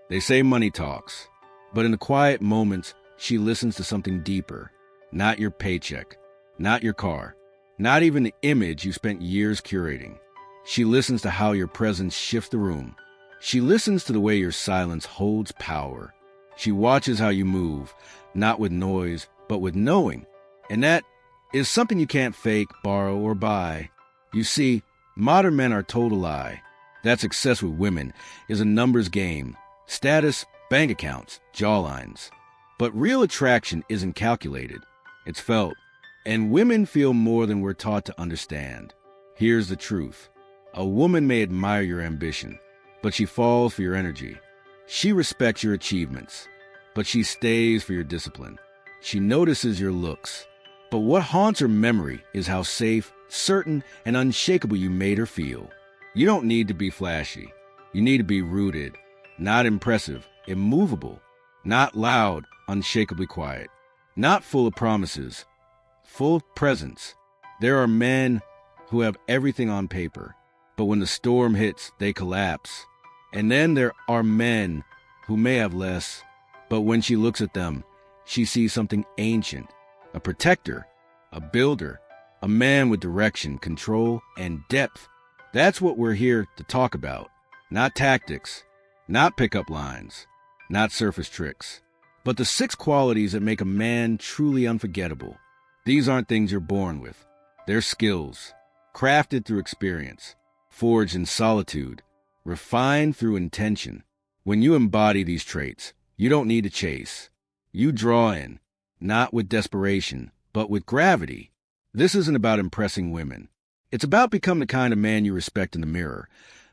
They say money talks, but in the quiet moments, she listens to something deeper. Not your paycheck, not your car, not even the image you spent years curating. She listens to how your presence shifts the room. She listens to the way your silence holds power. She watches how you move, not with noise, but with knowing. And that is something you can't fake, borrow, or buy. You see, modern men are told a lie. That success with women is a numbers game. Status, bank accounts, jawlines. But real attraction isn't calculated. It's felt. And women feel more than we're taught to understand. Here's the truth. A woman may admire your ambition, but she falls for your energy. She respects your achievements, but she stays for your discipline. She notices your looks, but what haunts her memory is how safe, certain, and unshakable you made her feel. You don't need to be flashy. You need to be rooted, not impressive, immovable, not loud, unshakably quiet, not full of promises, full of presence. There are men who have everything on paper, but when the storm hits, they collapse. And then there are men who may have less, but when she looks at them, she sees something ancient, a protector, a builder, a man with direction, control, and depth. That's what we're here to talk about. Not tactics, not pickup lines, not surface tricks, but the 6 qualities that make a man truly unforgettable. These aren't things you're born with. They're skills, crafted through experience, forged in solitude, refined through intention. When you embody these traits, you don't need to chase. You draw in, not with desperation, but with gravity. This isn't about impressing women. It's about becoming the kind of man you respect in the mirror.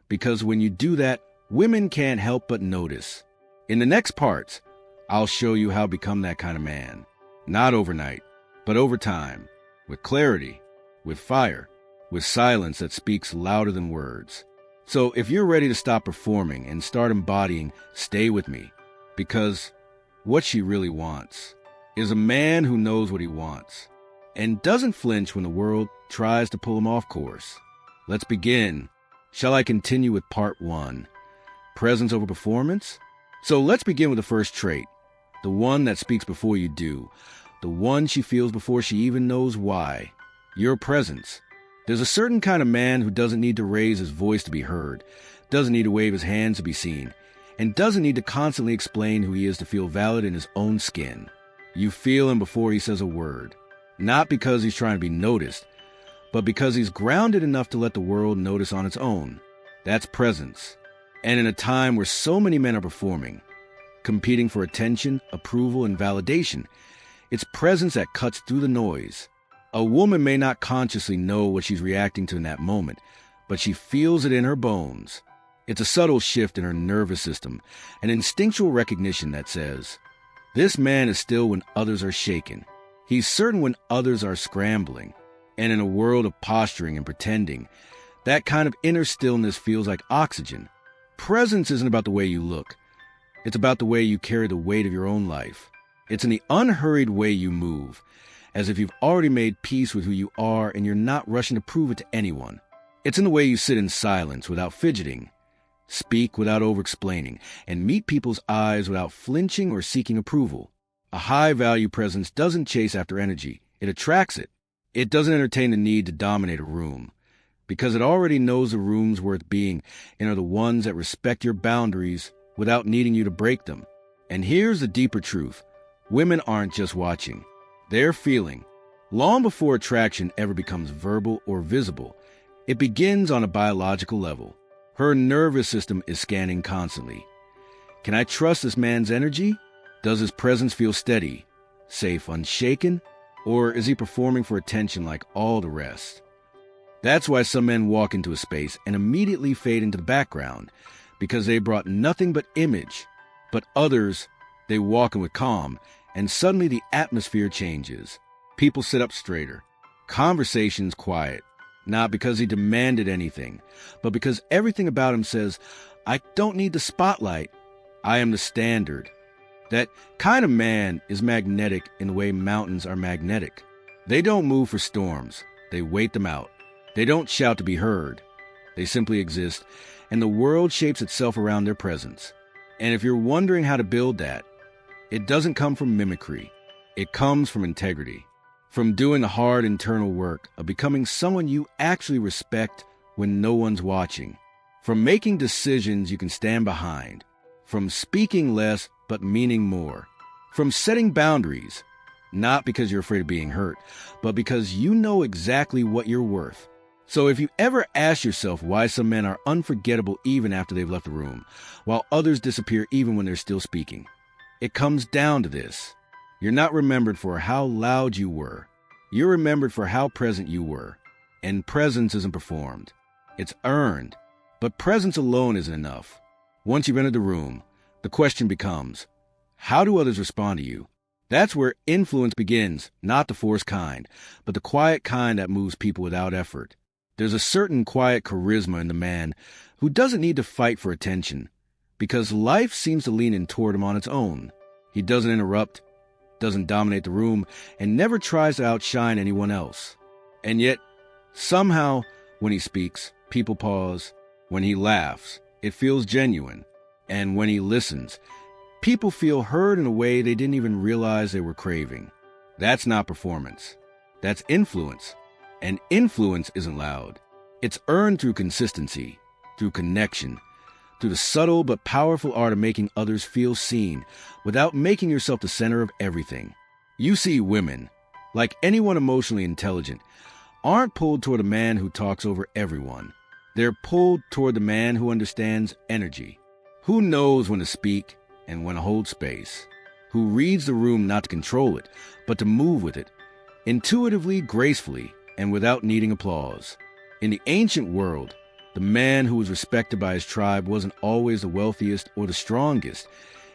Because when you do that, women can't help but notice. In the next parts, I'll show you how to become that kind of man. Not overnight, but over time, with clarity, with fire, with silence that speaks louder than words. So if you're ready to stop performing and start embodying, stay with me. Because what she really wants is a man who knows what he wants and doesn't flinch when the world tries to pull him off course. Let's begin. Shall I continue with part 1? Presence over performance? So let's begin with the first trait, the one that speaks before you do, the one she feels before she even knows why. Your presence. There's a certain kind of man who doesn't need to raise his voice to be heard, doesn't need to wave his hands to be seen, and doesn't need to constantly explain who he is to feel valid in his own skin. You feel him before he says a word, not because he's trying to be noticed, but because he's grounded enough to let the world notice on its own. That's presence. And in a time where so many men are performing, competing for attention, approval, and validation, it's presence that cuts through the noise. A woman may not consciously know what she's reacting to in that moment, but she feels it in her bones. It's a subtle shift in her nervous system, an instinctual recognition that says, this man is still when others are shaken. He's certain when others are scrambling. And in a world of posturing and pretending, that kind of inner stillness feels like oxygen. Presence isn't about the way you look. It's about the way you carry the weight of your own life. It's in the unhurried way you move, as if you've already made peace with who you are and you're not rushing to prove it to anyone. It's in the way you sit in silence without fidgeting, speak without over-explaining, and meet people's eyes without flinching or seeking approval. A high-value presence doesn't chase after energy. It attracts it. It doesn't entertain the need to dominate a room, because it already knows the rooms worth being and are the ones that respect your boundaries without needing you to break them. And here's the deeper truth. Women aren't just watching. They're feeling. Long before attraction ever becomes verbal or visible, it begins on a biological level. Her nervous system is scanning constantly. Can I trust this man's energy? Does his presence feel steady, safe, unshaken? Or is he performing for attention like all the rest? That's why some men walk into a space and immediately fade into the background, because they brought nothing but image. But others, they walk in with calm, and suddenly the atmosphere changes. People sit up straighter. Conversations quiet. Not because he demanded anything, but because everything about him says, I don't need the spotlight. I am the standard. That kind of man is magnetic in the way mountains are magnetic. They don't move for storms. They wait them out. They don't shout to be heard. They simply exist, and the world shapes itself around their presence. And if you're wondering how to build that, it doesn't come from mimicry. It comes from integrity, from doing the hard internal work of becoming someone you actually respect when no one's watching, from making decisions you can stand behind, from speaking less but meaning more, from setting boundaries, not because you're afraid of being hurt, but because you know exactly what you're worth. So if you ever ask yourself why some men are unforgettable even after they've left the room, while others disappear even when they're still speaking, it comes down to this. You're not remembered for how loud you were. You're remembered for how present you were. And presence isn't performed. It's earned. But presence alone isn't enough. Once you've entered the room, the question becomes, how do others respond to you? That's where influence begins, not the forced kind, but the quiet kind that moves people without effort. There's a certain quiet charisma in the man who doesn't need to fight for attention, because life seems to lean in toward him on its own. He doesn't interrupt, doesn't dominate the room, and never tries to outshine anyone else. And yet, somehow, when he speaks, people pause. When he laughs, it feels genuine. And when he listens, people feel heard in a way they didn't even realize they were craving. That's not performance. That's influence. And influence isn't loud. It's earned through consistency, through connection, through the subtle but powerful art of making others feel seen without making yourself the center of everything. You see, women, like anyone emotionally intelligent, aren't pulled toward a man who talks over everyone. They're pulled toward the man who understands energy, who knows when to speak and when to hold space, who reads the room not to control it, but to move with it, intuitively, gracefully, and without needing applause. In the ancient world, the man who was respected by his tribe wasn't always the wealthiest or the strongest.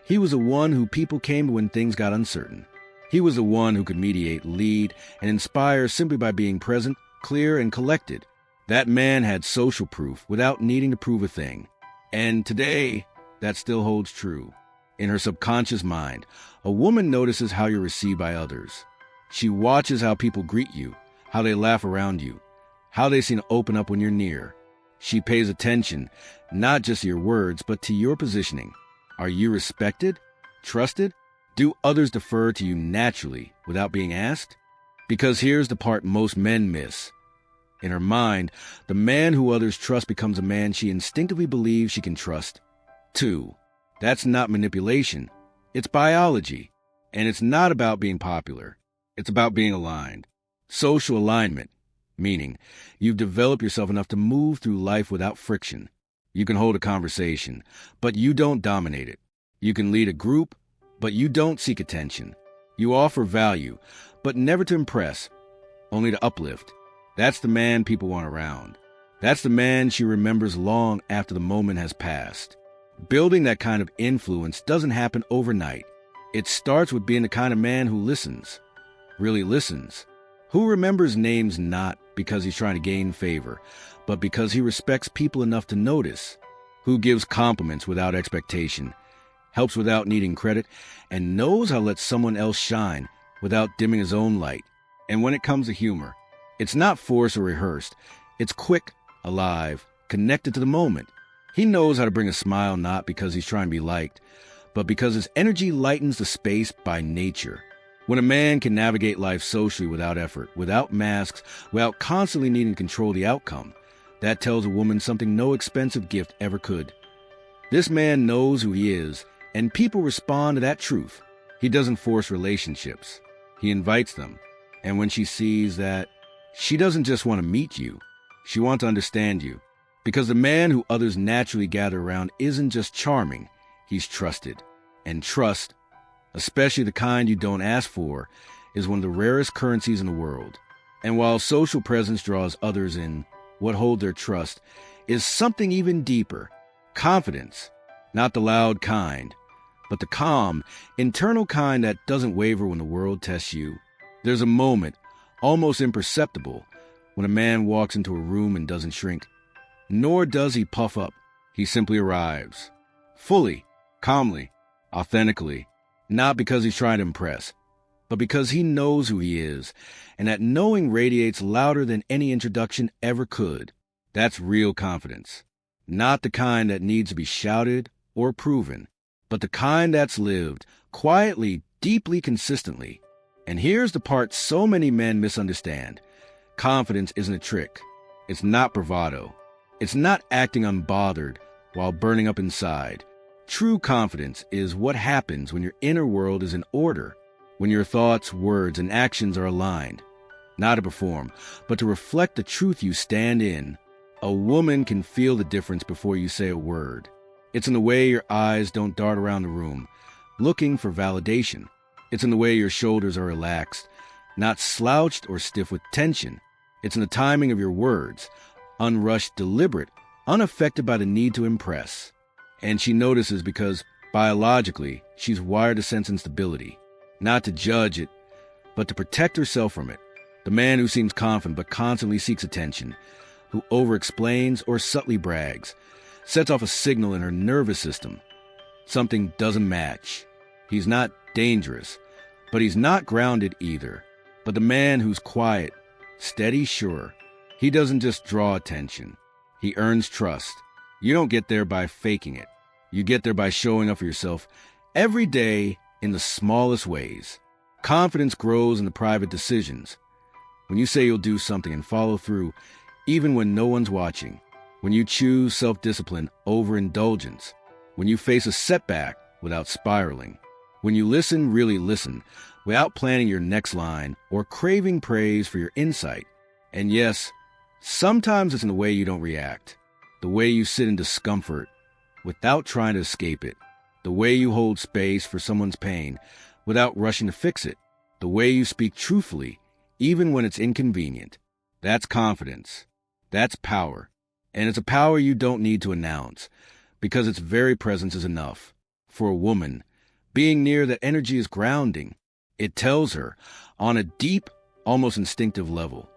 He was the one who people came to when things got uncertain. He was the one who could mediate, lead, and inspire simply by being present, clear, and collected. That man had social proof without needing to prove a thing. And today, that still holds true. In her subconscious mind, a woman notices how you're received by others. She watches how people greet you, how they laugh around you, how they seem to open up when you're near. She pays attention, not just to your words, but to your positioning. Are you respected? Trusted? Do others defer to you naturally without being asked? Because here's the part most men miss. In her mind, the man who others trust becomes a man she instinctively believes she can trust. 2. That's not manipulation. It's biology. And it's not about being popular. It's about being aligned. Social alignment, meaning you've developed yourself enough to move through life without friction. You can hold a conversation, but you don't dominate it. You can lead a group, but you don't seek attention. You offer value, but never to impress, only to uplift. That's the man people want around. That's the man she remembers long after the moment has passed. Building that kind of influence doesn't happen overnight. It starts with being the kind of man who listens, really listens, who remembers names not because he's trying to gain favor, but because he respects people enough to notice, who gives compliments without expectation, helps without needing credit, and knows how to let someone else shine without dimming his own light. And when it comes to humor, it's not forced or rehearsed. It's quick, alive, connected to the moment. He knows how to bring a smile not because he's trying to be liked, but because his energy lightens the space by nature. When a man can navigate life socially without effort, without masks, without constantly needing to control the outcome, that tells a woman something no expensive gift ever could. This man knows who he is, and people respond to that truth. He doesn't force relationships. He invites them. And when she sees that, she doesn't just want to meet you. She wants to understand you. Because the man who others naturally gather around isn't just charming, he's trusted. And trust, especially the kind you don't ask for, is one of the rarest currencies in the world. And while social presence draws others in, what holds their trust is something even deeper. Confidence. Not the loud kind, but the calm, internal kind that doesn't waver when the world tests you. There's a moment, almost imperceptible, when a man walks into a room and doesn't shrink. Nor does he puff up. He simply arrives. Fully, calmly, authentically. Not because he's trying to impress, but because he knows who he is, and that knowing radiates louder than any introduction ever could. That's real confidence. Not the kind that needs to be shouted or proven. but the kind that's lived quietly, deeply, consistently. And here's the part so many men misunderstand. Confidence isn't a trick. It's not bravado. It's not acting unbothered while burning up inside. True confidence is what happens when your inner world is in order, when your thoughts, words, and actions are aligned, not to perform, but to reflect the truth you stand in. A woman can feel the difference before you say a word. It's in the way your eyes don't dart around the room, looking for validation. It's in the way your shoulders are relaxed, not slouched or stiff with tension. It's in the timing of your words, unrushed, deliberate, unaffected by the need to impress. And she notices because, biologically, she's wired to sense instability, not to judge it, but to protect herself from it. The man who seems confident but constantly seeks attention, who over-explains or subtly brags, sets off a signal in her nervous system. Something doesn't match. He's not dangerous, but he's not grounded either. But the man who's quiet, steady, sure, he doesn't just draw attention. He earns trust. You don't get there by faking it. You get there by showing up for yourself every day in the smallest ways. Confidence grows in the private decisions. When you say you'll do something and follow through, even when no one's watching. When you choose self-discipline over indulgence. When you face a setback without spiraling. When you listen, really listen, without planning your next line or craving praise for your insight. And yes, sometimes it's in the way you don't react. The way you sit in discomfort without trying to escape it. The way you hold space for someone's pain without rushing to fix it. The way you speak truthfully, even when it's inconvenient. That's confidence. That's power. And it's a power you don't need to announce, because its very presence is enough. For a woman, being near that energy is grounding. It tells her, on a deep, almost instinctive level,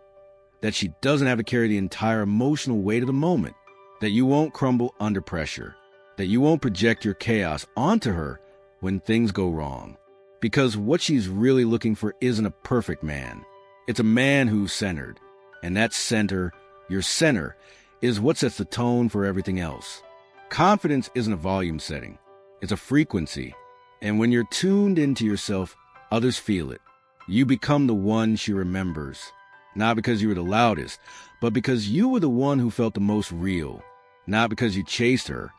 that she doesn't have to carry the entire emotional weight of the moment, that you won't crumble under pressure, that you won't project your chaos onto her when things go wrong. Because what she's really looking for isn't a perfect man. It's a man who's centered. And that center, your center, is what sets the tone for everything else. Confidence isn't a volume setting. It's a frequency. And when you're tuned into yourself, others feel it. You become the one she remembers. Not because you were the loudest, but because you were the one who felt the most real. Not because you chased her,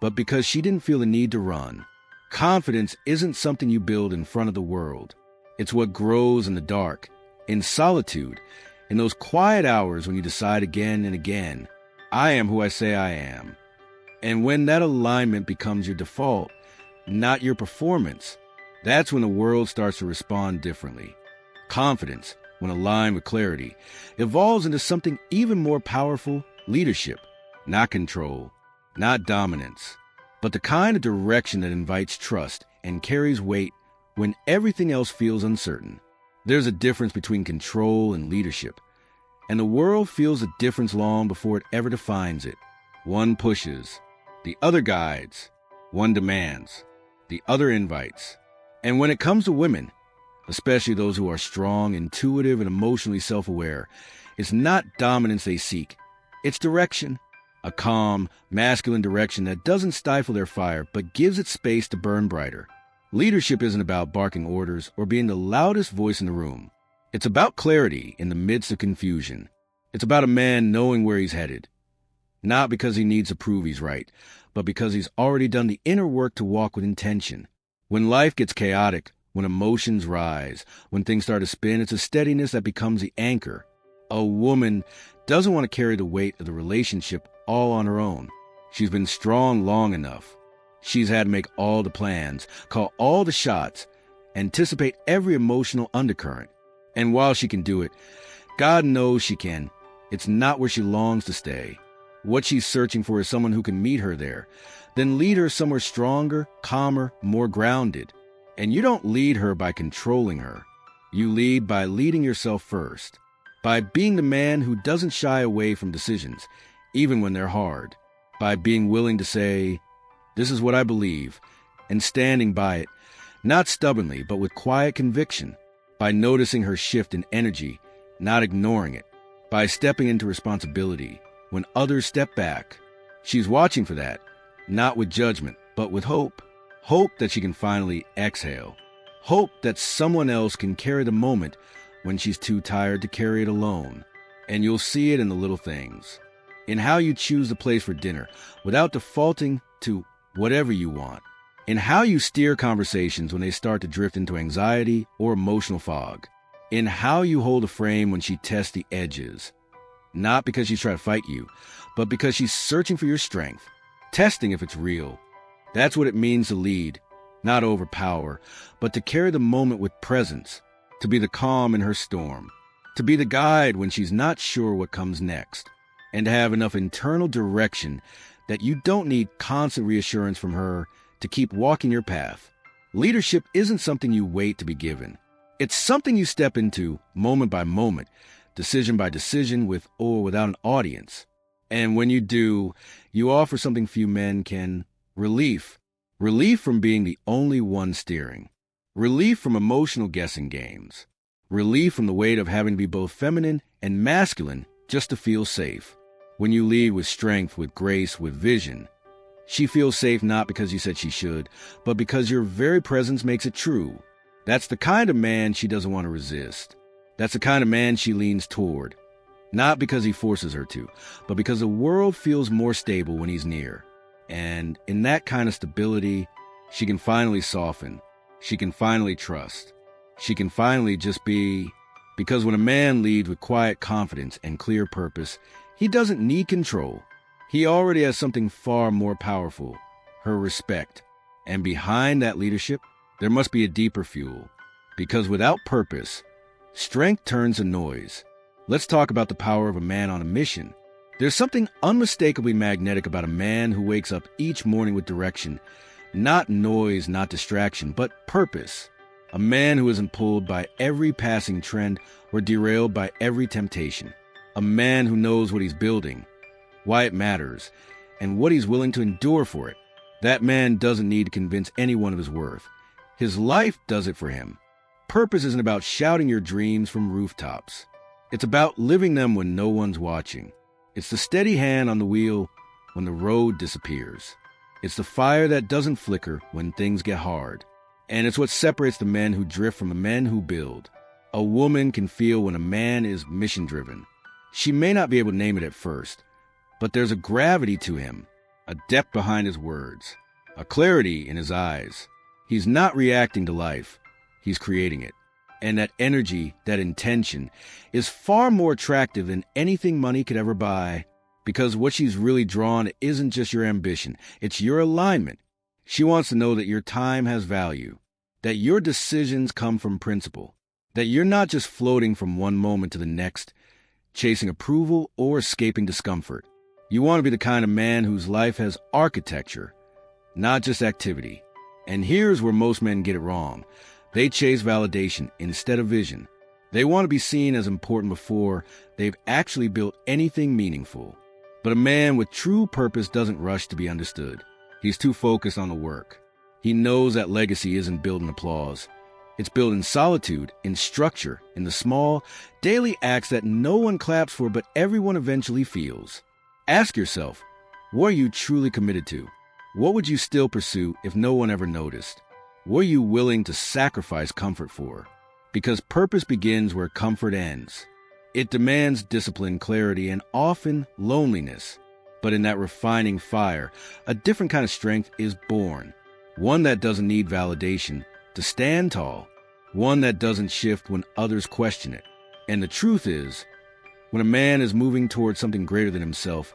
but because she didn't feel the need to run. Confidence isn't something you build in front of the world. It's what grows in the dark, in solitude, in those quiet hours when you decide again and again, I am who I say I am. And when that alignment becomes your default, not your performance, that's when the world starts to respond differently. Confidence, when aligned with clarity, evolves into something even more powerful, leadership, not control, not dominance, but the kind of direction that invites trust and carries weight when everything else feels uncertain. There's a difference between control and leadership, and the world feels the difference long before it ever defines it. One pushes, the other guides, one demands, the other invites. And when it comes to women, especially those who are strong, intuitive, and emotionally self-aware, it's not dominance they seek, it's direction. A calm, masculine direction that doesn't stifle their fire, but gives it space to burn brighter. Leadership isn't about barking orders or being the loudest voice in the room. It's about clarity in the midst of confusion. It's about a man knowing where he's headed. Not because he needs to prove he's right, but because he's already done the inner work to walk with intention. When life gets chaotic, when emotions rise, when things start to spin, it's a steadiness that becomes the anchor. A woman doesn't want to carry the weight of the relationship all on her own. She's been strong long enough. She's had to make all the plans, call all the shots, anticipate every emotional undercurrent. And while she can do it, God knows she can, it's not where she longs to stay. What she's searching for is someone who can meet her there, then lead her somewhere stronger, calmer, more grounded. And you don't lead her by controlling her. You lead by leading yourself first, by being the man who doesn't shy away from decisions, even when they're hard, by being willing to say, this is what I believe, and standing by it, not stubbornly, but with quiet conviction, by noticing her shift in energy, not ignoring it, by stepping into responsibility when others step back. She's watching for that, not with judgment, but with hope. Hope that she can finally exhale. Hope that someone else can carry the moment when she's too tired to carry it alone. And you'll see it in the little things. In how you choose the place for dinner without defaulting to whatever you want. In how you steer conversations when they start to drift into anxiety or emotional fog. In how you hold a frame when she tests the edges. Not because she's trying to fight you, but because she's searching for your strength. Testing if it's real. That's what it means to lead, not overpower, but to carry the moment with presence. To be the calm in her storm. To be the guide when she's not sure what comes next. And to have enough internal direction that you don't need constant reassurance from her to keep walking your path. Leadership isn't something you wait to be given. It's something you step into moment by moment, decision by decision, with or without an audience. And when you do, you offer something few men can: relief. Relief from being the only one steering. Relief from emotional guessing games. Relief from the weight of having to be both feminine and masculine just to feel safe. When you lead with strength, with grace, with vision, she feels safe not because you said she should, but because your very presence makes it true. That's the kind of man she doesn't want to resist. That's the kind of man she leans toward. Not because he forces her to, but because the world feels more stable when he's near. And in that kind of stability, she can finally soften. She can finally trust. She can finally just be. Because when a man leads with quiet confidence and clear purpose, he doesn't need control. He already has something far more powerful, her respect. And behind that leadership, there must be a deeper fuel. Because without purpose, strength turns to noise. Let's talk about the power of a man on a mission. There's something unmistakably magnetic about a man who wakes up each morning with direction. Not noise, not distraction, but purpose. A man who isn't pulled by every passing trend or derailed by every temptation. A man who knows what he's building, why it matters, and what he's willing to endure for it. That man doesn't need to convince anyone of his worth. His life does it for him. Purpose isn't about shouting your dreams from rooftops. It's about living them when no one's watching. It's the steady hand on the wheel when the road disappears. It's the fire that doesn't flicker when things get hard. And it's what separates the men who drift from the men who build. A woman can feel when a man is mission-driven. She may not be able to name it at first, but there's a gravity to him, a depth behind his words, a clarity in his eyes. He's not reacting to life. He's creating it. And that energy, that intention, is far more attractive than anything money could ever buy, because what she's really drawn isn't just your ambition, it's your alignment. She wants to know that your time has value, that your decisions come from principle, that you're not just floating from one moment to the next, chasing approval or escaping discomfort. You want to be the kind of man whose life has architecture, not just activity. And here's where most men get it wrong. They chase validation instead of vision. They want to be seen as important before they've actually built anything meaningful. But a man with true purpose doesn't rush to be understood. He's too focused on the work. He knows that legacy isn't built in applause. It's built in solitude, in structure, in the small, daily acts that no one claps for but everyone eventually feels. Ask yourself, what are you truly committed to? What would you still pursue if no one ever noticed? What are you willing to sacrifice comfort for? Because purpose begins where comfort ends. It demands discipline, clarity, and often loneliness. But in that refining fire, a different kind of strength is born. One that doesn't need validation to stand tall. One that doesn't shift when others question it. And the truth is, when a man is moving towards something greater than himself,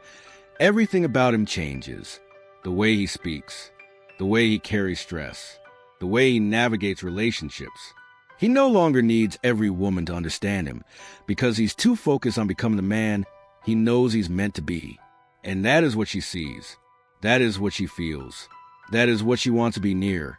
everything about him changes. The way he speaks, the way he carries stress, the way he navigates relationships. He no longer needs every woman to understand him because he's too focused on becoming the man he knows he's meant to be. And that is what she sees. That is what she feels. That is what she wants to be near.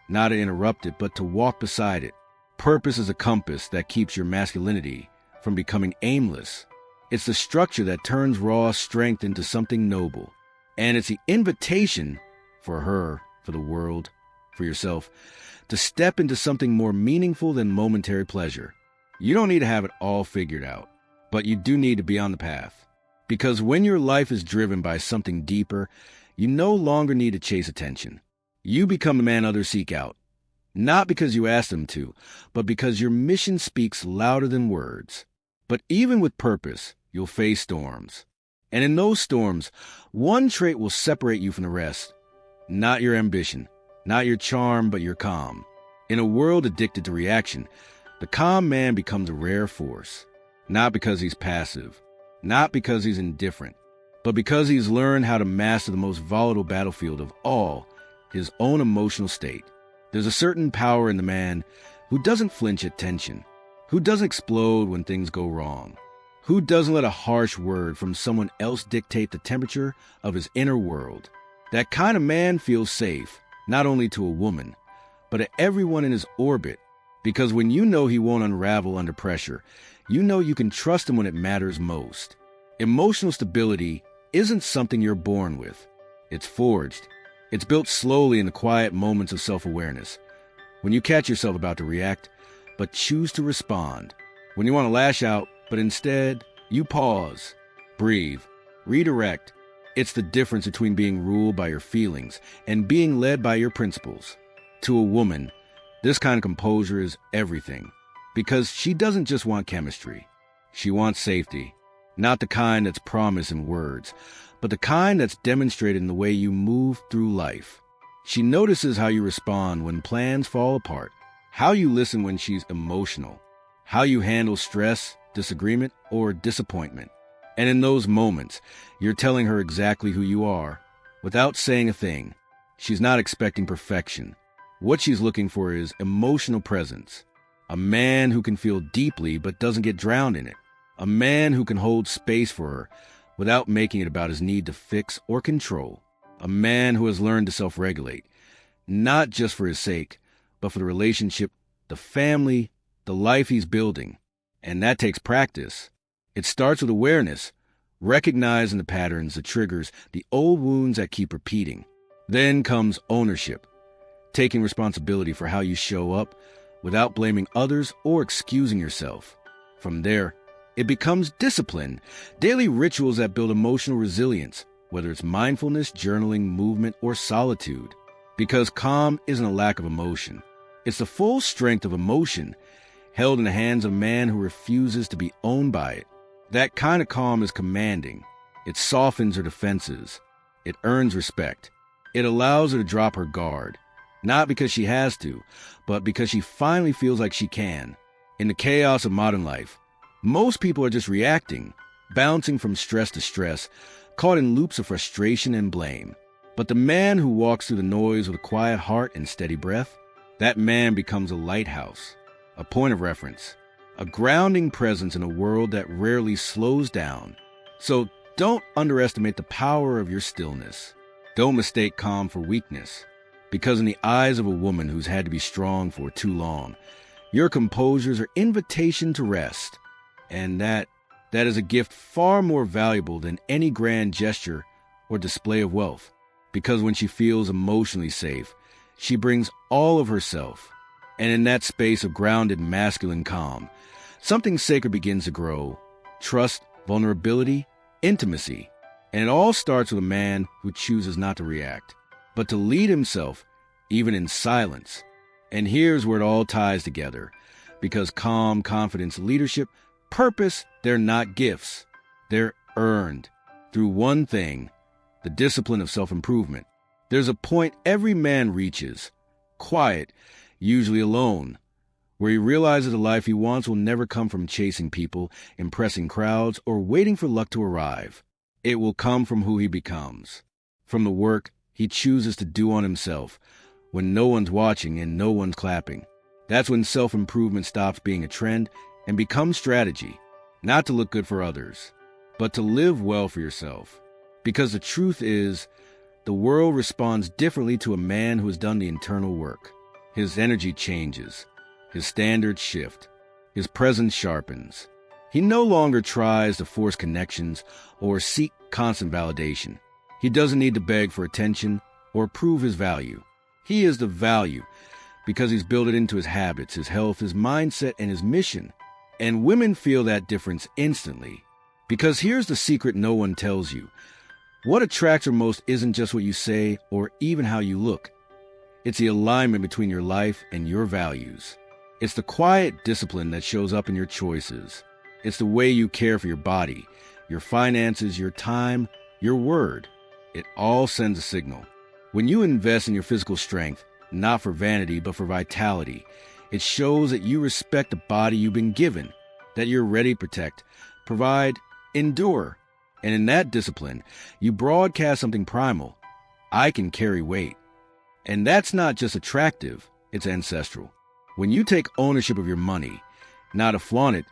Not to interrupt it, but to walk beside it. Purpose is a compass that keeps your masculinity from becoming aimless. It's the structure that turns raw strength into something noble. And it's the invitation for her, for the world, for yourself, to step into something more meaningful than momentary pleasure. You don't need to have it all figured out, but you do need to be on the path. Because when your life is driven by something deeper, you no longer need to chase attention. You become the man others seek out. Not because you asked them to, but because your mission speaks louder than words. But even with purpose, you'll face storms. And in those storms, one trait will separate you from the rest. Not your ambition, not your charm, but your calm. In a world addicted to reaction, the calm man becomes a rare force. Not because he's passive, not because he's indifferent, but because he's learned how to master the most volatile battlefield of all, his own emotional state. There's a certain power in the man who doesn't flinch at tension, who doesn't explode when things go wrong, who doesn't let a harsh word from someone else dictate the temperature of his inner world. That kind of man feels safe, not only to a woman, but to everyone in his orbit, because when you know he won't unravel under pressure, you know you can trust him when it matters most. Emotional stability isn't something you're born with. It's forged. It's built slowly in the quiet moments of self-awareness. When you catch yourself about to react, but choose to respond. When you want to lash out, but instead, you pause, breathe, redirect. It's the difference between being ruled by your feelings and being led by your principles. To a woman, this kind of composure is everything, because she doesn't just want chemistry. She wants safety, not the kind that's promised in words, but the kind that's demonstrated in the way you move through life. She notices how you respond when plans fall apart, how you listen when she's emotional, how you handle stress, disagreement, or disappointment. And in those moments, you're telling her exactly who you are, without saying a thing. She's not expecting perfection. What she's looking for is emotional presence. A man who can feel deeply but doesn't get drowned in it. A man who can hold space for her without making it about his need to fix or control. A man who has learned to self-regulate, not just for his sake, but for the relationship, the family, the life he's building. And that takes practice. It starts with awareness, recognizing the patterns, the triggers, the old wounds that keep repeating. Then comes ownership, taking responsibility for how you show up without blaming others or excusing yourself. From there, it becomes discipline, daily rituals that build emotional resilience, whether it's mindfulness, journaling, movement, or solitude. Because calm isn't a lack of emotion. It's the full strength of emotion held in the hands of a man who refuses to be owned by it. That kind of calm is commanding. It softens her defenses. It earns respect. It allows her to drop her guard, not because she has to, but because she finally feels like she can. In the chaos of modern life, most people are just reacting, bouncing from stress to stress, caught in loops of frustration and blame. But the man who walks through the noise with a quiet heart and steady breath, that man becomes a lighthouse, a point of reference, a grounding presence in a world that rarely slows down. So don't underestimate the power of your stillness. Don't mistake calm for weakness, because in the eyes of a woman who's had to be strong for too long, your composures are invitation to rest. And that is a gift far more valuable than any grand gesture or display of wealth. Because when she feels emotionally safe, she brings all of herself. And in that space of grounded masculine calm, something sacred begins to grow. Trust, vulnerability, intimacy. And it all starts with a man who chooses not to react, but to lead himself, even in silence. And here's where it all ties together. Because calm, confidence, leadership, purpose, they're not gifts. They're earned through one thing, the discipline of self-improvement. There's a point every man reaches, quiet, usually alone, where he realizes the life he wants will never come from chasing people, impressing crowds, or waiting for luck to arrive. It will come from who he becomes, from the work he chooses to do on himself, when no one's watching and no one's clapping. That's when self-improvement stops being a trend and becomes strategy, not to look good for others, but to live well for yourself. Because the truth is, the world responds differently to a man who has done the internal work. His energy changes, his standards shift, his presence sharpens. He no longer tries to force connections or seek constant validation. He doesn't need to beg for attention or prove his value. He is the value because he's built it into his habits, his health, his mindset, and his mission. And women feel that difference instantly. Because here's the secret no one tells you. What attracts her most isn't just what you say or even how you look. It's the alignment between your life and your values. It's the quiet discipline that shows up in your choices. It's the way you care for your body, your finances, your time, your word. It all sends a signal. When you invest in your physical strength, not for vanity, but for vitality, it shows that you respect the body you've been given, that you're ready to protect, provide, endure. And in that discipline, you broadcast something primal. I can carry weight. And that's not just attractive, it's ancestral. When you take ownership of your money, not to flaunt it,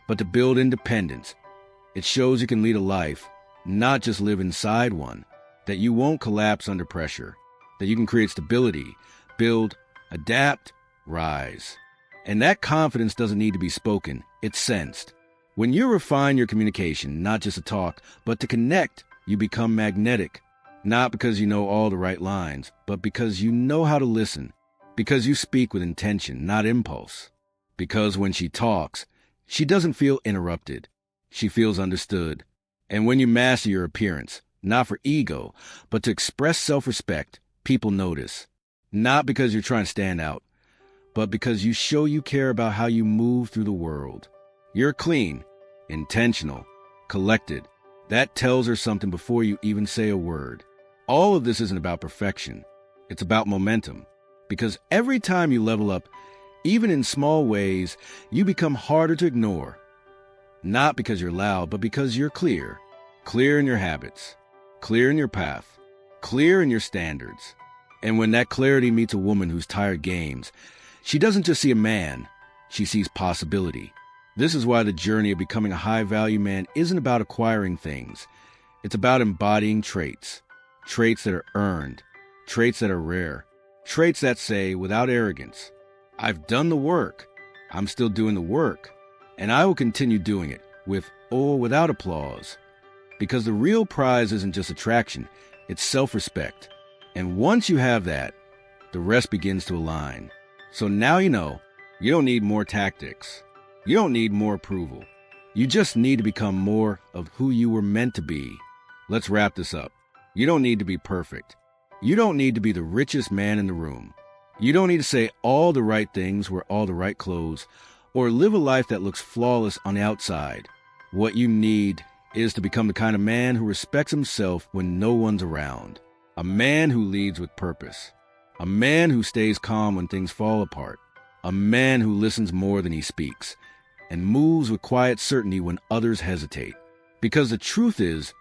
but to build independence, it shows you can lead a life, not just live inside one, that you won't collapse under pressure, that you can create stability, build, adapt, rise. And that confidence doesn't need to be spoken, it's sensed. When you refine your communication, not just to talk, but to connect, you become magnetic. Not because you know all the right lines, but because you know how to listen. Because you speak with intention, not impulse. Because when she talks, she doesn't feel interrupted. She feels understood. And when you master your appearance, not for ego, but to express self-respect, people notice. Not because you're trying to stand out, but because you show you care about how you move through the world. You're clean, intentional, collected. That tells her something before you even say a word. All of this isn't about perfection. It's about momentum. Because every time you level up, even in small ways, you become harder to ignore. Not because you're loud, but because you're clear. Clear in your habits. Clear in your path. Clear in your standards. And when that clarity meets a woman who's tired games, she doesn't just see a man, she sees possibility. This is why the journey of becoming a high-value man isn't about acquiring things. It's about embodying traits. Traits that are earned. Traits that are rare. Traits that say, without arrogance, I've done the work. I'm still doing the work. And I will continue doing it, with or without applause. Because the real prize isn't just attraction, it's self-respect. And once you have that, the rest begins to align. So now you know, you don't need more tactics. You don't need more approval. You just need to become more of who you were meant to be. Let's wrap this up. You don't need to be perfect. You don't need to be the richest man in the room. You don't need to say all the right things, wear all the right clothes, or live a life that looks flawless on the outside. What you need is to become the kind of man who respects himself when no one's around. A man who leads with purpose. A man who stays calm when things fall apart. A man who listens more than he speaks, and moves with quiet certainty when others hesitate. Because the truth is,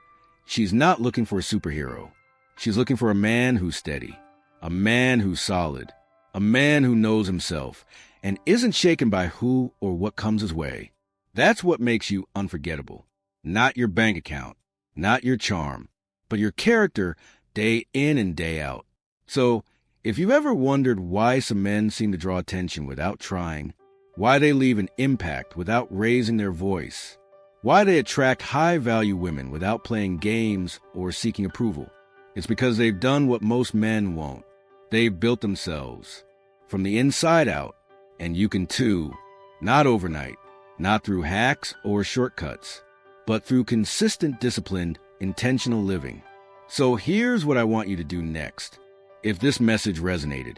she's not looking for a superhero. She's looking for a man who's steady, a man who's solid, a man who knows himself, and isn't shaken by who or what comes his way. That's what makes you unforgettable. Not your bank account, not your charm, but your character day in and day out. So, if you've ever wondered why some men seem to draw attention without trying, why they leave an impact without raising their voice, why they attract high-value women without playing games or seeking approval, it's because they've done what most men won't. They've built themselves from the inside out, and you can too, not overnight, not through hacks or shortcuts, but through consistent, disciplined, intentional living. So here's what I want you to do next. If this message resonated,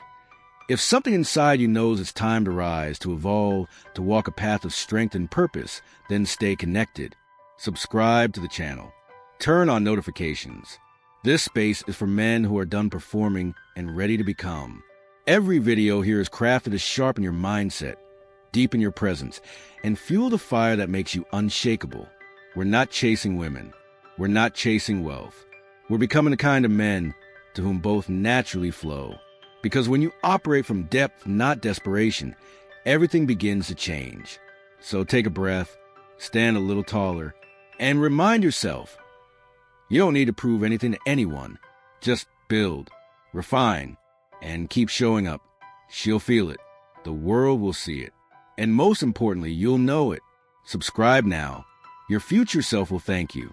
if something inside you knows it's time to rise, to evolve, to walk a path of strength and purpose, then stay connected. Subscribe to the channel. Turn on notifications. This space is for men who are done performing and ready to become. Every video here is crafted to sharpen your mindset, deepen your presence, and fuel the fire that makes you unshakable. We're not chasing women. We're not chasing wealth. We're becoming the kind of men to whom both naturally flow. Because when you operate from depth, not desperation, everything begins to change. So take a breath, stand a little taller, and remind yourself, you don't need to prove anything to anyone. Just build, refine, and keep showing up. She'll feel it. The world will see it. And most importantly, you'll know it. Subscribe now. Your future self will thank you.